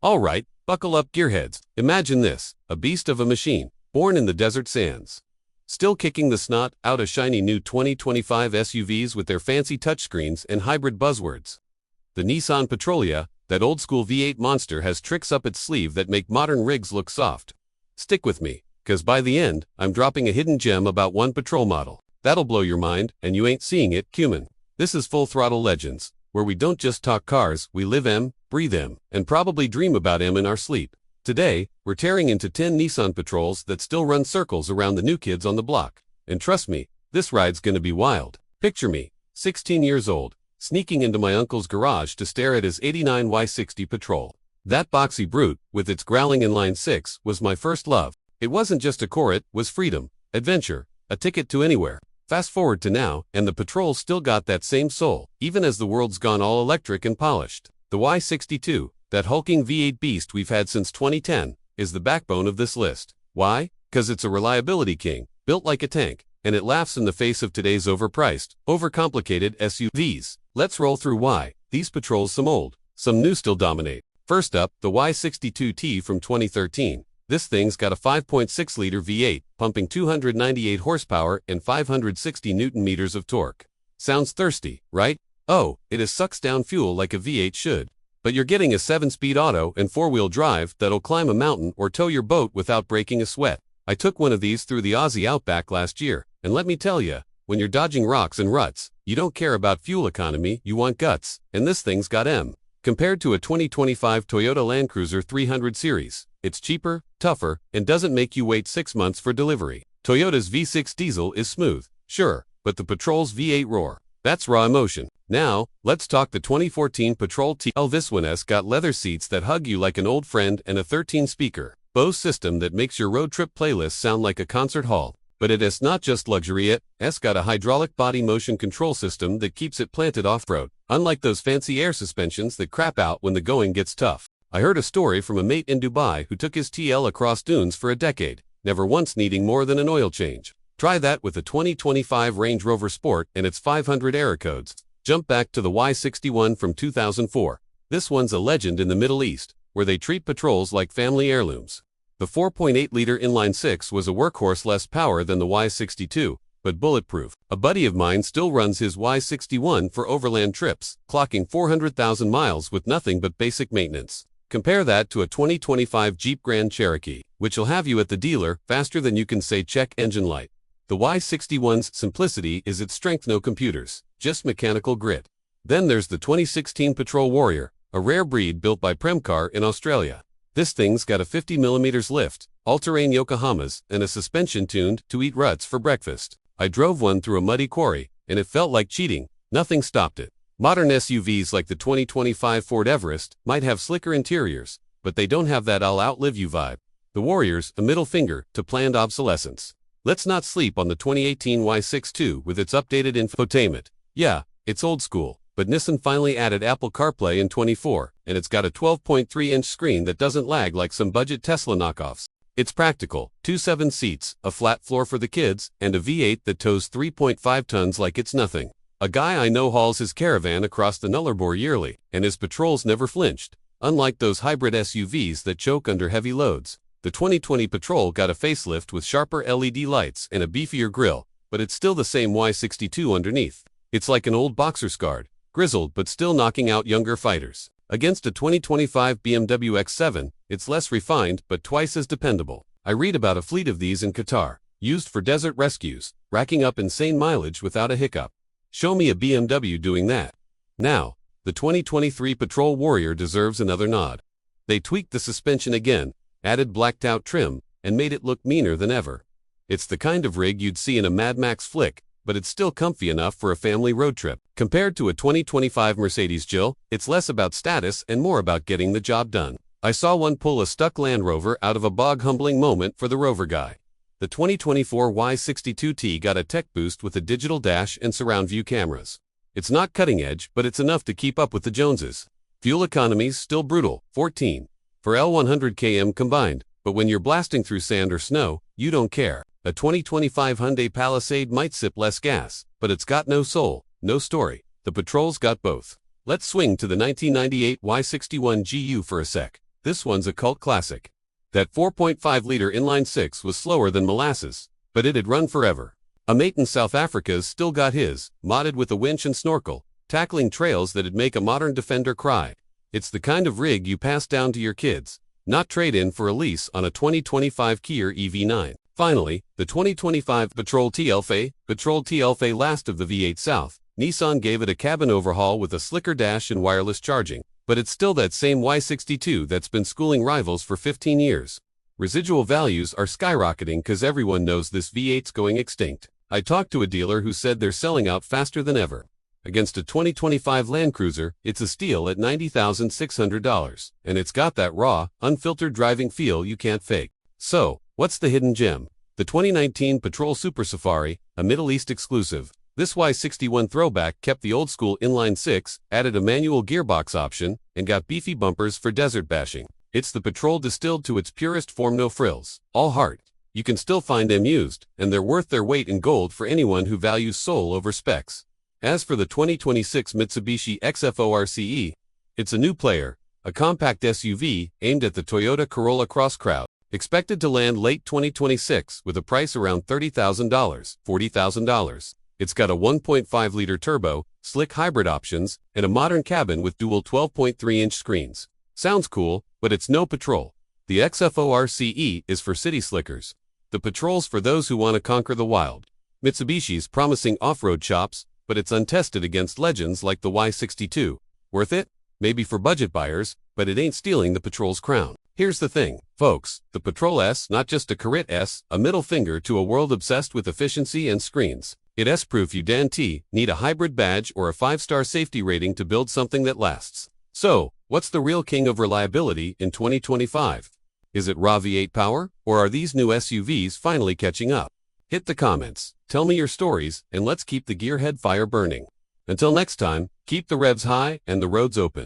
Alright, buckle up gearheads. Imagine this, a beast of a machine, born in the desert sands. Still kicking the snot out of shiny new 2025 SUVs with their fancy touchscreens and hybrid buzzwords. The Nissan Patrol, that old-school V8 monster, has tricks up its sleeve that make modern rigs look soft. Stick with me, cause by the end, I'm dropping a hidden gem about one Patrol model. That'll blow your mind, and you ain't seeing it, cumin. This is Full Throttle Legends, where we don't just talk cars, we live them, breathe them, and probably dream about them in our sleep. Today, we're tearing into 10 Nissan Patrols that still run circles around the new kids on the block. And trust me, this ride's gonna be wild. Picture me, 16 years old, sneaking into my uncle's garage to stare at his '89 Y60 Patrol. That boxy brute, with its growling inline six, was my first love. It wasn't just a core, it was freedom, adventure, a ticket to anywhere. Fast forward to now, and the Patrol still got that same soul, even as the world's gone all electric and polished. The Y62, that hulking V8 beast we've had since 2010, is the backbone of this list. Why? 'Cause it's a reliability king, built like a tank, and it laughs in the face of today's overpriced, overcomplicated SUVs. Let's roll through why these Patrols, some old, some new, still dominate. First up, the Y62T from 2013. This thing's got a 5.6-liter V8, pumping 298 horsepower and 560 Newton-meters of torque. Sounds thirsty, right? Oh, it sucks down fuel like a V8 should. But you're getting a 7-speed auto and 4-wheel drive that'll climb a mountain or tow your boat without breaking a sweat. I took one of these through the Aussie Outback last year, and let me tell ya, when you're dodging rocks and ruts, you don't care about fuel economy, you want guts, and this thing's got M. Compared to a 2025 Toyota Land Cruiser 300 series, it's cheaper, tougher, and doesn't make you wait 6 months for delivery. Toyota's V6 diesel is smooth, sure, but the Patrol's V8 roar, that's raw emotion. Now, let's talk the 2014 Patrol TL. This one's got leather seats that hug you like an old friend and a 13-speaker Bose system that makes your road trip playlist sound like a concert hall. But it's not just luxury, it's got a hydraulic body motion control system that keeps it planted off-road, unlike those fancy air suspensions that crap out when the going gets tough. I heard a story from a mate in Dubai who took his TL across dunes for a decade, never once needing more than an oil change. Try that with the 2025 Range Rover Sport and its 500 error codes. Jump back to the Y61 from 2004. This one's a legend in the Middle East, where they treat Patrols like family heirlooms. The 4.8-liter inline six was a workhorse, less power than the Y62, but bulletproof. A buddy of mine still runs his Y61 for overland trips, clocking 400,000 miles with nothing but basic maintenance. Compare that to a 2025 Jeep Grand Cherokee, which'll have you at the dealer faster than you can say check engine light. The Y61's simplicity is its strength, no computers, just mechanical grit. Then there's the 2016 Patrol Warrior, a rare breed built by Premcar in Australia. This thing's got a 50mm lift, all-terrain Yokohamas, and a suspension tuned to eat ruts for breakfast. I drove one through a muddy quarry, and it felt like cheating. Nothing stopped it. Modern SUVs like the 2025 Ford Everest might have slicker interiors, but they don't have that "I'll outlive you" vibe. The Warrior's a middle finger to planned obsolescence. Let's not sleep on the 2018 Y62 with its updated infotainment. Yeah, it's old school, but Nissan finally added Apple CarPlay in 24, and it's got a 12.3-inch screen that doesn't lag like some budget Tesla knockoffs. It's practical, 2 7 seats, a flat floor for the kids, and a V8 that tows 3.5 tons like it's nothing. A guy I know hauls his caravan across the Nullarbor yearly, and his Patrols never flinched. Unlike those hybrid SUVs that choke under heavy loads, the 2020 Patrol got a facelift with sharper LED lights and a beefier grille, but it's still the same Y62 underneath. It's like an old boxer scarred, grizzled but still knocking out younger fighters. Against a 2025 BMW X7, it's less refined but twice as dependable. I read about a fleet of these in Qatar, used for desert rescues, racking up insane mileage without a hiccup. Show me a BMW doing that. Now, the 2023 Patrol Warrior deserves another nod. They tweaked the suspension again, added blacked-out trim, and made it look meaner than ever. It's the kind of rig you'd see in a Mad Max flick, but it's still comfy enough for a family road trip. Compared to a 2025 Mercedes Jill, it's less about status and more about getting the job done. I saw one pull a stuck Land Rover out of a bog-humbling moment for the Rover guy. The 2024 Y62T got a tech boost with a digital dash and surround view cameras. It's not cutting edge, but it's enough to keep up with the Joneses. Fuel economy's still brutal, 14 for L100 km combined, but when you're blasting through sand or snow, you don't care. A 2025 Hyundai Palisade might sip less gas, but it's got no soul, no story. The Patrol's got both. Let's swing to the 1998 Y61 GU for a sec. this one's a cult classic. That 4.5-liter inline-six was slower than molasses, but it'd run forever. A mate in South Africa's still got his, modded with a winch and snorkel, tackling trails that'd make a modern Defender cry. It's the kind of rig you pass down to your kids, not trade in for a lease on a 2025 Kia EV9. Finally, the 2025 Patrol TL last of the V8 South. Nissan gave it a cabin overhaul with a slicker dash and wireless charging, but it's still that same Y62 that's been schooling rivals for 15 years. Residual values are skyrocketing because everyone knows this V8's going extinct. I talked to a dealer who said they're selling out faster than ever. Against a 2025 Land Cruiser, it's a steal at $90,600, and it's got that raw, unfiltered driving feel you can't fake. So, what's the hidden gem? The 2019 Patrol Super Safari, a Middle East exclusive. This Y61 throwback kept the old-school inline-six, added a manual gearbox option, and got beefy bumpers for desert bashing. It's the Patrol distilled to its purest form, no frills, all heart. You can still find them used, and they're worth their weight in gold for anyone who values soul over specs. As for the 2026 Mitsubishi XFORCE, it's a new player, a compact SUV aimed at the Toyota Corolla Cross crowd, expected to land late 2026 with a price around $30,000, $40,000. It's got a 1.5-liter turbo, slick hybrid options, and a modern cabin with dual 12.3-inch screens. Sounds cool, but it's no Patrol. The XFORCE is for city slickers. The Patrol's for those who want to conquer the wild. Mitsubishi's promising off-road chops, but it's untested against legends like the Y62. Worth it? Maybe for budget buyers, but it ain't stealing the Patrol's crown. Here's the thing, folks, the Patrol S, not just a Carit S, a middle finger to a world obsessed with efficiency and screens. It S-proof you need a hybrid badge or a 5-star safety rating to build something that lasts. So, what's the real king of reliability in 2025? Is it raw V8 power, or are these new SUVs finally catching up? Hit the comments, tell me your stories, and let's keep the gearhead fire burning. Until next time, keep the revs high and the roads open.